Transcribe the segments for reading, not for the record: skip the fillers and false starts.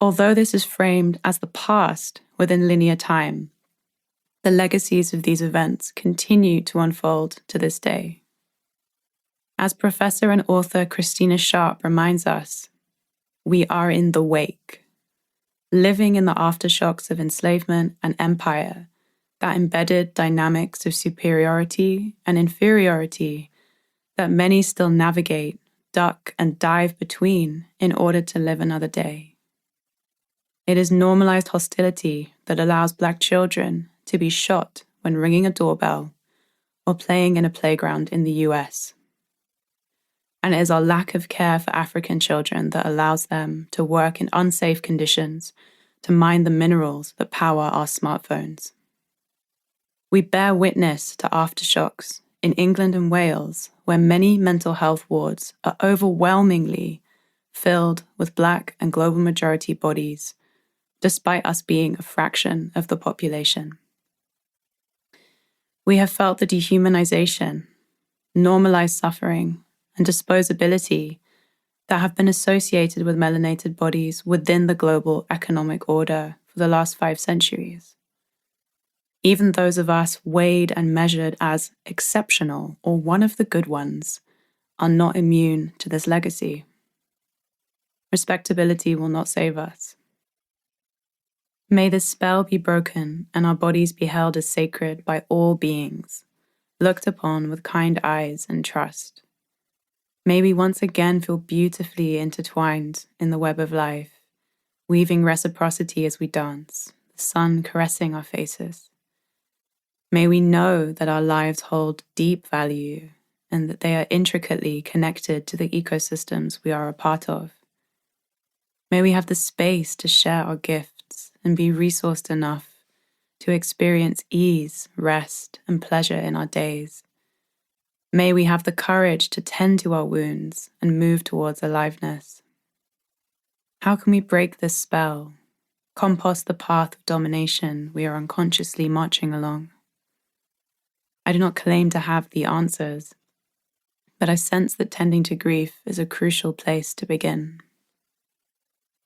Although this is framed as the past within linear time, the legacies of these events continue to unfold to this day. As professor and author Christina Sharp reminds us, we are in the wake, living in the aftershocks of enslavement and empire that embedded dynamics of superiority and inferiority that many still navigate, duck, and dive between in order to live another day. It is normalized hostility that allows Black children to be shot when ringing a doorbell or playing in a playground in the US. And it is our lack of care for African children that allows them to work in unsafe conditions to mine the minerals that power our smartphones. We bear witness to aftershocks in England and Wales, where many mental health wards are overwhelmingly filled with Black and global majority bodies, despite us being a fraction of the population. We have felt the dehumanization, normalized suffering, and disposability that have been associated with melanated bodies within the global economic order for the last 5 centuries. Even those of us weighed and measured as exceptional or one of the good ones are not immune to this legacy. Respectability will not save us. May this spell be broken and our bodies be held as sacred by all beings, looked upon with kind eyes and trust. May we once again feel beautifully intertwined in the web of life, weaving reciprocity as we dance, the sun caressing our faces. May we know that our lives hold deep value and that they are intricately connected to the ecosystems we are a part of. May we have the space to share our gifts and be resourced enough to experience ease, rest, and pleasure in our days. May we have the courage to tend to our wounds and move towards aliveness. How can we break this spell, compost the path of domination we are unconsciously marching along? I do not claim to have the answers, but I sense that tending to grief is a crucial place to begin.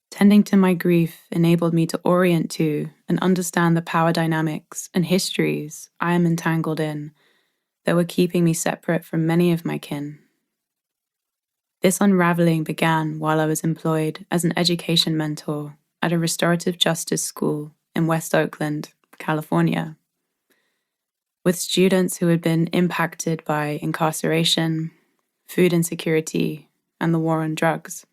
Tending to my grief enabled me to orient to and understand the power dynamics and histories I am entangled in that were keeping me separate from many of my kin. This unraveling began while I was employed as an education mentor at a restorative justice school in West Oakland, California, with students who had been impacted by incarceration, food insecurity, and the war on drugs.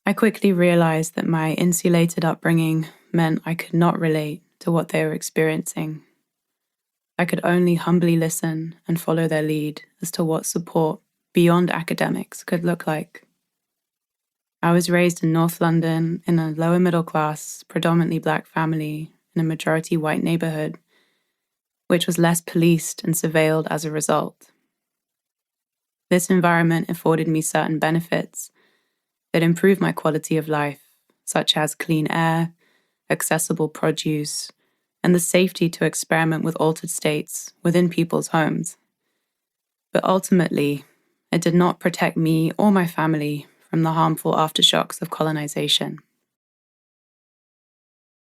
I quickly realized that my insulated upbringing meant I could not relate to what they were experiencing. I could only humbly listen and follow their lead as to what support beyond academics could look like. I was raised in North London in a lower middle class, predominantly Black family in a majority white neighborhood, which was less policed and surveilled as a result. This environment afforded me certain benefits that improved my quality of life, such as clean air, accessible produce, and the safety to experiment with altered states within people's homes. But ultimately, it did not protect me or my family from the harmful aftershocks of colonization.